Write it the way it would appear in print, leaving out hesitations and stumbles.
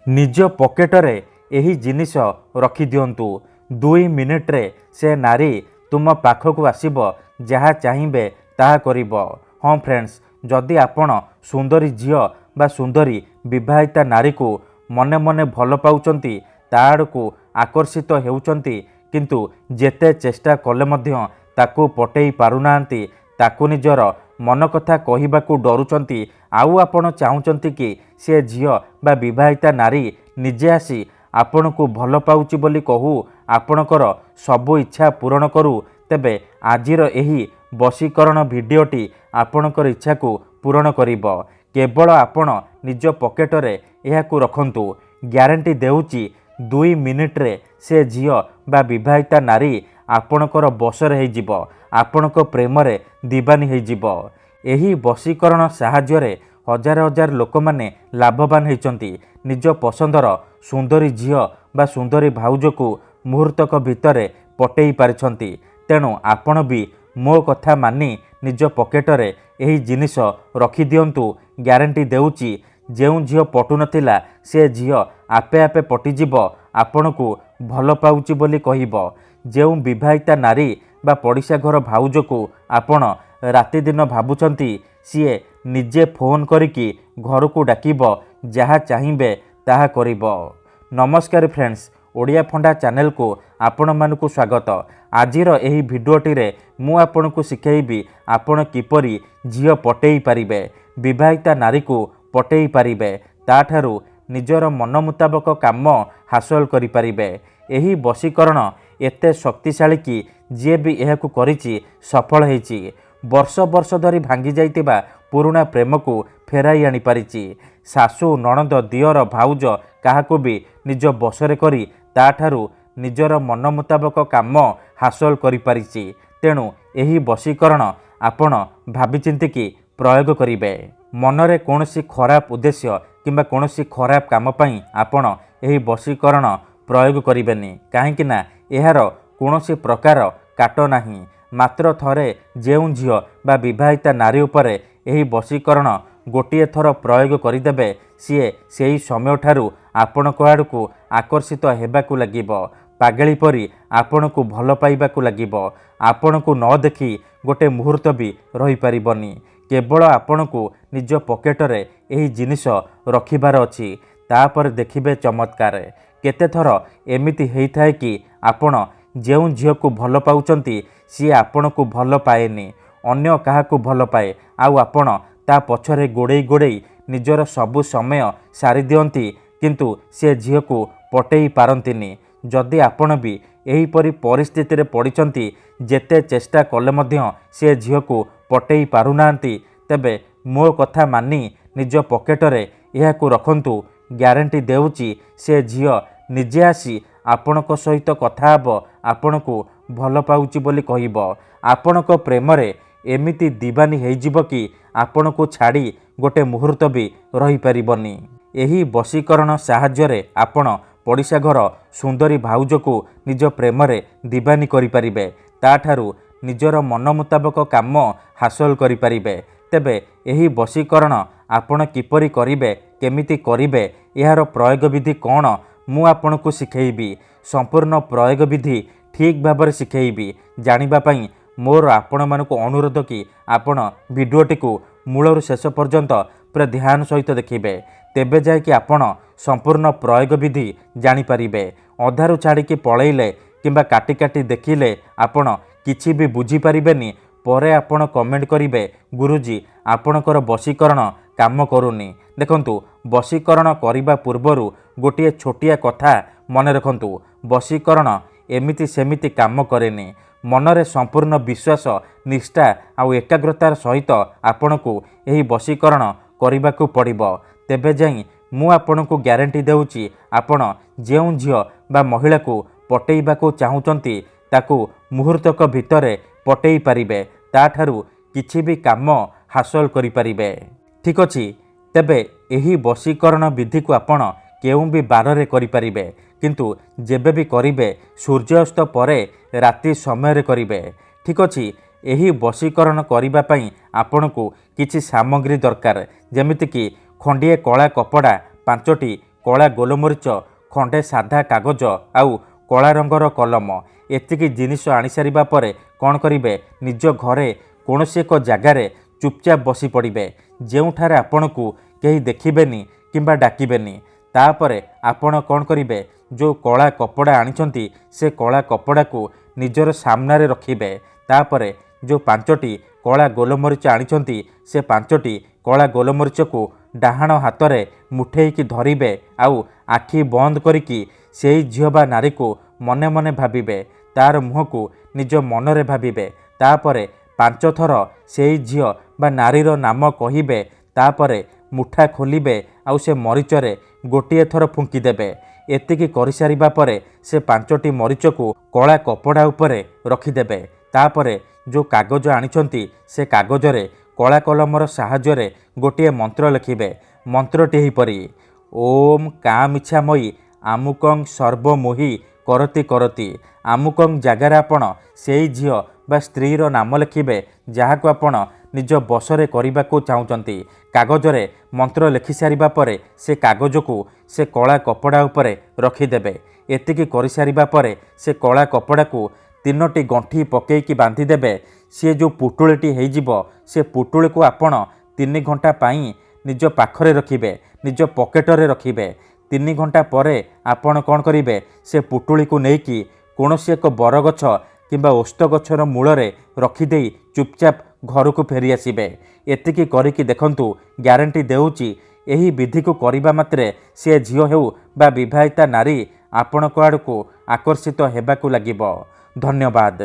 निज पॉकेटरे एही जिनिस रखी दियंतु 2 मिनिट्रे से नारी तुम पाखक आसीब जहाँ चाहिए ताहा करिब। हाँ फ्रेंड्स, जदि आपण सुंदरी झियो बा सुंदरी विवाहिता नारी को मने मने भल पाउचंती ताड़को आकर्षित हेउचंती किंतु जेते चेष्टा कले मध्य ताकू पटेई पारुनांती ताकू निजर मन कथा कहिबाकू डरुचंती आउ आपण चाहुचंती कि से झियो बा विवाहिता नारी निजे आसी आपण को भल पाउची बोली कहू आपणकर सबु इच्छा पूरण करू। तेबे आजिर एही वशीकरण भिडियोटी आपणकर इच्छा को पूरण करिब। केवल आपण निज पॉकेटरे एहाकू रखंतु। ग्यारंटी देउची 2 मिनिट्रे से झियो बा विवाहिता नारी आपणकर बसरे हेजिब, आपणक प्रेमरे दीवानी हेजिब। एही वशीकरण साहाय्य हजार हजार लोक माने लाभवान होइचंती। निज पसंदर सुंदरी झियो बा सुंदरी भाउज को मुहूर्तक भितरे पटेई पारिछंती। तेणु आपण भी मो कथा मानी निज पॉकेटरे एही जिनिस रखी दियंतु। ग्यारंटी देउची जेउ झियो पटु नथिला से झियो आपे आपे पटिजिब, आपण को भल पाउची बोली कहिब। जेउ विवाहिता नारी बा पड़िशा घर भाउज को आपण राति दिन भाबुचंती सीए निजे फोन करिकी घर को डाकिब, जहाँ चाहिए ताहा करिब। नमस्कार फ्रेंड्स, ओडिया फंडा चैनल को आपण मानकु स्वागत। आजिर एही भिडियोटी रे मु आपण को सिखेइबी आपण किपरि झियो पटेई पारिबे, विवाहिता नारी को पटेई पारिबे, ताठारु निजर मन मुताबक काम हासिल करि पारिबे। एही वशीकरण एते शक्तिशाली कि जे भी एहाकु करिछि सफल हेछि। वर्ष वर्ष धरी भांगी जाइतिबा पुराना प्रेम को फेराई आनी पारिछि। सासु नणंद दियर भाउज काहाकु भी निज बसरे करी ताठारु निजर मन मुताबक काम हासिल करि पारिछि। तेणु एही वशीकरण आपण भाबी चिंतिकी प्रयोग करिबे। मनरे कोनोसी खराब उद्देश्य किंबा कोनोसी खराब काम पई आपण एही वशीकरण प्रयोग करिबेनी, काहेकि ना एहार कोनोसी प्रकार काट नाही। मात्र थरे जेउ झियो बा विवाहिता नारी उपरे एही वशीकरण गोटिए थर प्रयोग करिदेबे सीए सेही समय ठारू आपणक आड़कू आकर्षित हेबाकू लागिब, पागेली परी आपणकू भल पाइबाकू लागिब। आपणकू न देखी गोटे मुहूर्त भी रही पारिबनी। केवल आपणकू निज पॉकेटरे एही जिनिस रखिबार अछि, तापर देखिबे चमत्कार। केते थर एमिति हेइथाय कि आपण जेउ झियो को भल पाउचंती सी आपण को भल पाएनी, अन्य काहाकू भल पाए। आउ आपण ता पछरे गोड़े गोड़े निजर सबु समय सारी दियंती किंतु से झियो को पटेई पारंतिनी। जदि आपण भी एही परी परिस्थिति रे पड़िचंती जेते चेष्टा कले मध्य से झियो को पटेई पारुनांती, तेबे मो कथा मानी निज पॉकेटरे एहाकू रखंतु। ग्यारंटी देउची से झियो निजे आसी आपणक सहित कथा हब, आपण को भल पाउची बोली कहिब। आपणक प्रेमरे एमिति दीवानी हेजिब कि आपण को छाड़ी गोटे मुहूर्त भी रही पारिबनी। एही वशीकरण साहाय्य आपण पड़िशा घर सुंदरी भाउज को निज प्रेमरे दीवानी करि पारिबे, ताठारु निजर मन मुताबक काम हासिल करि पारिबे। तेबे एही वशीकरण आपण किपरि करिबे, केमिति करिबे, एहार प्रयोग विधि कौन मु आपण को सिखेइबी। संपूर्ण प्रयोग विधि ठीक भाव शिखेइबी। जानिबा पई मोर आपण मानकु अनुरोध कि आपण भिडियोटी को मूलरु शेष पर्यंत पूरा ध्यान सहित देखिबे, तेबे जाय कि आपण संपूर्ण प्रयोग विधि जानि पारिबे। अधारु छाड़िकी पळैले किंबा काटी काटी देखिले आपण किछि भी बुझी पारिबेनी। परे आपण कमेंट करिवे गुरुजी आपणकर वशीकरण काम करूनी। देखंतु वशीकरण करिबा पूर्वरु गोटिए छोटिया कथा मन रखंतु, वशीकरण एमिति सेमिति काम करेनी। मनरे संपूर्ण विश्वास निष्ठा आउ एकाग्रतार सहित आपणकू एही वशीकरण करिबाकू पड़िबो। तेबे जाई मु आपणकू ग्यारंटी देउची आपण जेउ झियो बा महिला को पटेइबाकू चाहुचंती ताकू मुहूर्तक भितरे पटेई पारिबे, ताठारु किछि भी काम हासिल करि पारिबे। ठीक अछि, तेबे एही वशीकरण विधि को आपण केउ भी बारे करि पारिबे, किंतु जेबे भी करिबे सूर्यास्त परे राति समय करिबे। ठीक अछि, एही वशीकरण करिबा पई आपणकू किछि सामग्री दरकार, जेमिति कि खंडिए कला कपड़ा 5टी କଳା ଗୋଲମରିଚ, ଖଣ୍ଡେ ସାଧା କାଗଜ ଆଉ କଳା ରଙ୍ଗର କଲମ ଏତିକି ଜିନିଷ ଆଣିସାରିବା ପରେ କ'ଣ କରିବେ, ନିଜ ଘରେ କୌଣସି ଏକ ଜାଗାରେ ଚୁପଚାପ ବସି ପଡ଼ିବେ, ଯେଉଁଠାରେ ଆପଣଙ୍କୁ କେହି ଦେଖିବେନି କିମ୍ବା ଡାକିବେନି। ତାପରେ ଆପଣ କ'ଣ କରିବେ, ଯେଉଁ କଳା କପଡ଼ା ଆଣିଛନ୍ତି ସେ କଳା କପଡ଼ାକୁ ନିଜର ସାମ୍ନାରେ ରଖିବେ। ତାପରେ ଯେଉଁ 5ଟି କଳା ଗୋଲମରିଚ ଆଣିଛନ୍ତି ସେ 5ଟି କଳା ଗୋଲମରିଚକୁ ଡାହାଣ ହାତରେ ମୁଠେଇକି ଧରିବେ ଆଉ ଆଖି ବନ୍ଦ କରିକି ସେଇ ଝିଅ ବା ନାରୀକୁ ମନେ ମନେ ଭାବିବେ, ତାର ମୁହଁକୁ ନିଜ ମନରେ ଭାବିବେ। ତାପରେ 5 ଥର ସେଇ ଝିଅ ବା ନାରୀର ନାମ କହିବେ। ତାପରେ ମୁଠା ଖୋଲିବେ ଆଉ ସେ ମରିଚରେ ଗୋଟିଏ ଥର ଫୁଙ୍କିଦେବେ। ଏତିକି କରିସାରିବା ପରେ ସେ 5ଟି ମରିଚକୁ କଳା କପଡ଼ା ଉପରେ ରଖିଦେବେ। ତାପରେ ଯେଉଁ କାଗଜ ଆଣିଛନ୍ତି ସେ କାଗଜରେ କଳା କଲମର ସାହାଯ୍ୟରେ ଗୋଟିଏ ମନ୍ତ୍ର ଲେଖିବେ। ମନ୍ତ୍ରଟି ଏହିପରି, ଓମ୍ କାମିଚ୍ଛାମୟୀ ଆମୁକଂ ସର୍ବମୋହି କରତି କରତି। ଆମୁକଂ ଜାଗାରେ ଆପଣ ସେଇ ଝିଅ ବା ସ୍ତ୍ରୀର ନାମ ଲେଖିବେ ଯାହାକୁ ଆପଣ ନିଜ ବଶରେ କରିବାକୁ ଚାହୁଁଛନ୍ତି। କାଗଜରେ ମନ୍ତ୍ର ଲେଖିସାରିବା ପରେ ସେ କାଗଜକୁ ସେ କଳା କପଡ଼ା ଉପରେ ରଖିଦେବେ। ଏତିକି କରିସାରିବା ପରେ ସେ କଳା କପଡ଼ାକୁ 3ଟି ଗଣ୍ଠି ପକେଇକି ବାନ୍ଧିଦେବେ। ସିଏ ଯେଉଁ ପୁଟୁଳିଟି ହେଇଯିବ ସେ ପୁଟୁଳିକୁ ଆପଣ 3 ଘଣ୍ଟା ପାଇଁ ନିଜ ପାଖରେ ରଖିବେ, ନିଜ ପକେଟରେ ରଖିବେ। 3 ଘଣ୍ଟା ପରେ ଆପଣ କ'ଣ କରିବେ, ସେ ପୁଟୁଳିକୁ ନେଇକି କୌଣସି ଏକ ବରଗଛ କିମ୍ବା ଓସ୍ତ ଗଛର ମୂଳରେ ରଖିଦେଇ ଚୁପଚାପ ଘରକୁ ଫେରିଆସିବେ। ଏତିକି କରିକି ଦେଖନ୍ତୁ, ଗ୍ୟାରେଣ୍ଟି ଦେଉଛି ଏହି ବିଧିକୁ କରିବା ମାତ୍ରେ ସେ ଝିଅ ହେଉ ବା ବିବାହିତା ନାରୀ ଆପଣଙ୍କ ଆଡ଼କୁ ଆକର୍ଷିତ ହେବାକୁ ଲାଗିବ। ଧନ୍ୟବାଦ।